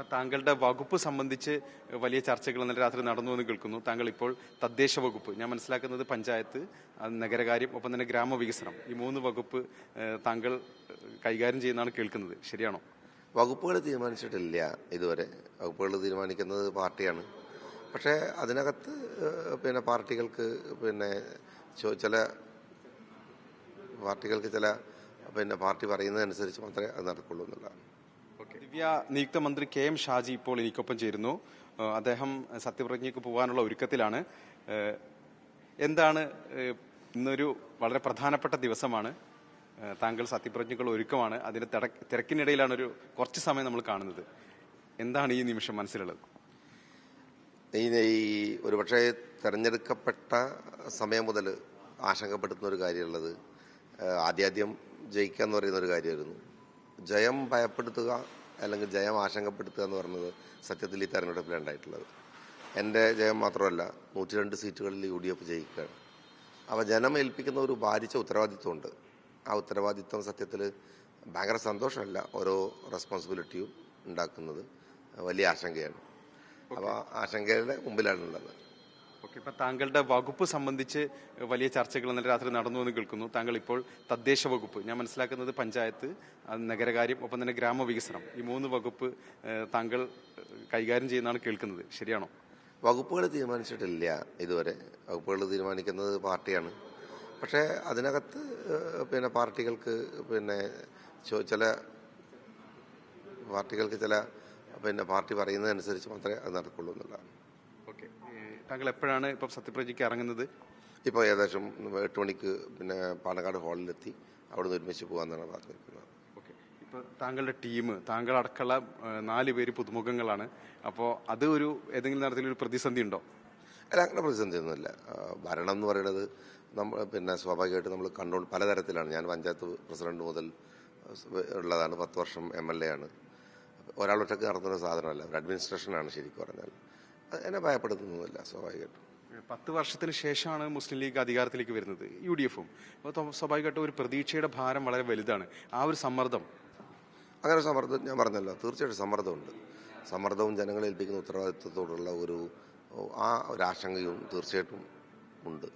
താങ്കളുടെ വകുപ്പ് സംബന്ധിച്ച് വലിയ ചർച്ചകൾ ഇന്നലെ രാത്രി നടന്നു എന്ന് കേൾക്കുന്നു. താങ്കൾ ഇപ്പോൾ തദ്ദേശ വകുപ്പ്, ഞാൻ മനസ്സിലാക്കുന്നത് പഞ്ചായത്ത്, നഗരകാര്യം, ഒപ്പം തന്നെ ഗ്രാമവികസനം, ഈ മൂന്ന് വകുപ്പ് താങ്കൾ കൈകാര്യം ചെയ്യുന്നതാണ് കേൾക്കുന്നത്. ശരിയാണോ? വകുപ്പുകൾ തീരുമാനിച്ചിട്ടില്ല ഇതുവരെ. വകുപ്പുകൾ തീരുമാനിക്കുന്നത് പാർട്ടിയാണ്. പക്ഷേ അതിനകത്ത് പാർട്ടികൾക്ക് ചില പാർട്ടി പറയുന്നതനുസരിച്ച് മാത്രമേ അത് നടക്കുള്ളൂ എന്നുള്ളതാണ്. ദിവ്യ നിയുക്ത മന്ത്രി KM ഷാജി ഇപ്പോൾ എനിക്കൊപ്പം ചേരുന്നു. അദ്ദേഹം സത്യപ്രതിജ്ഞയ്ക്ക് പോകാനുള്ള ഒരുക്കത്തിലാണ്. എന്താണ്, ഇന്നൊരു വളരെ പ്രധാനപ്പെട്ട ദിവസമാണ്, താങ്കൾ സത്യപ്രതിജ്ഞയ്ക്കുള്ള ഒരുക്കമാണ്, അതിന്റെ തിരക്കിനിടയിലാണ് ഒരു കുറച്ച് സമയം നമ്മൾ കാണുന്നത്. എന്താണ് ഈ നിമിഷം മനസ്സിലുള്ളത്? ഈ ഒരുപക്ഷെ തെരഞ്ഞെടുക്കപ്പെട്ട സമയം മുതൽ ആശങ്കപ്പെടുത്തുന്ന ഒരു കാര്യമുള്ളത്, ആദ്യം ജയിക്കുക എന്ന് പറയുന്ന ഒരു കാര്യമായിരുന്നു. ജയം ഭയപ്പെടുത്തുക അല്ലെങ്കിൽ ജയം ആശങ്കപ്പെടുത്തുക എന്ന് പറയുന്നത് സത്യത്തിൽ ഈ തെരഞ്ഞെടുപ്പിൽ ഉണ്ടായിട്ടുള്ളത്. എൻ്റെ ജയം മാത്രമല്ല, 102 സീറ്റുകളിൽ UDF ജയിക്കുകയാണ്. അപ്പോൾ ജനം ഏൽപ്പിക്കുന്ന ഒരു ഭാരിച്ച ഉത്തരവാദിത്വമുണ്ട്. ആ ഉത്തരവാദിത്വം സത്യത്തിൽ ഭയങ്കര സന്തോഷമല്ല, ഓരോ റെസ്പോൺസിബിലിറ്റിയും ഉണ്ടാക്കുന്നത് വലിയ ആശങ്കയാണ്. അപ്പോൾ ആശങ്കയുടെ മുമ്പിലാണുള്ളത്. ഇപ്പൊ താങ്കളുടെ വകുപ്പ് സംബന്ധിച്ച് വലിയ ചർച്ചകൾ ഇന്നലെ രാത്രി നടന്നു എന്ന് കേൾക്കുന്നു. താങ്കൾ ഇപ്പോൾ തദ്ദേശ വകുപ്പ്, ഞാൻ മനസ്സിലാക്കുന്നത് പഞ്ചായത്ത്, നഗരകാര്യം, ഒപ്പം തന്നെ ഗ്രാമവികസനം, ഈ മൂന്ന് വകുപ്പ് താങ്കൾ കൈകാര്യം ചെയ്യുന്നതാണ് കേൾക്കുന്നത്. ശരിയാണോ? വകുപ്പുകൾ തീരുമാനിച്ചിട്ടില്ല ഇതുവരെ. വകുപ്പുകൾ തീരുമാനിക്കുന്നത് പാർട്ടിയാണ്. പക്ഷേ അതിനകത്ത് പാർട്ടികൾക്ക് ചില പാർട്ടി പറയുന്നതനുസരിച്ച് മാത്രമേ അത് നടക്കുള്ളൂ എന്നുള്ളതാണ്. താങ്കൾ എപ്പോഴാണ് ഇപ്പം സത്യപ്രതിജ്ഞയ്ക്ക് ഇറങ്ങുന്നത്? ഇപ്പോൾ ഏകദേശം 8 മണിക്ക് പാലക്കാട് ഹാളിലെത്തി അവിടെ നിന്ന് ഒരുമിച്ച് പോകാമെന്നാണ് പറഞ്ഞിരിക്കുന്നത്. ഇപ്പോൾ താങ്കളുടെ ടീം, താങ്കളടക്കമുള്ള 4 പേര് പുതുമുഖങ്ങളാണ്. അപ്പോൾ അത് ഏതെങ്കിലും തരത്തിലൊരു പ്രതിസന്ധി ഉണ്ടോ? അല്ല, അങ്ങനെ പ്രതിസന്ധിയൊന്നുമില്ല. ഭരണം എന്ന് പറയുന്നത് സ്വാഭാവികമായിട്ട് നമ്മൾ കണ്ടുകൊണ്ട് പലതരത്തിലാണ്. ഞാൻ പഞ്ചായത്ത് പ്രസിഡന്റ് മുതൽ ഉള്ളതാണ്, 10 വർഷം MLA ആണ്. ഒരാളൊറ്റക്ക് നടത്തുന്ന സാധനമല്ല, ഒരു അഡ്മിനിസ്ട്രേഷനാണ് ശരിക്കും പറഞ്ഞാൽ. എന്നെ ഭയപ്പെടുത്തുന്നൊന്നുമില്ല. സ്വാഭാവികമായിട്ടും 10 വർഷത്തിന് ശേഷമാണ് മുസ്ലിം ലീഗ് അധികാരത്തിലേക്ക് വരുന്നത്, UDF-ഉം. അപ്പോൾ സ്വാഭാവികമായിട്ടും ഒരു പ്രതീക്ഷയുടെ ഭാരം വളരെ വലുതാണ്. ആ ഒരു സമ്മർദ്ദം, അങ്ങനെ സമ്മർദ്ദം ഞാൻ പറഞ്ഞല്ലോ, തീർച്ചയായിട്ടും സമ്മർദ്ദമുണ്ട്. സമ്മർദ്ദവും ജനങ്ങളെ ഏൽപ്പിക്കുന്ന ഉത്തരവാദിത്വത്തോടുള്ള ഒരു ആശങ്കയും തീർച്ചയായിട്ടും ഉണ്ട്.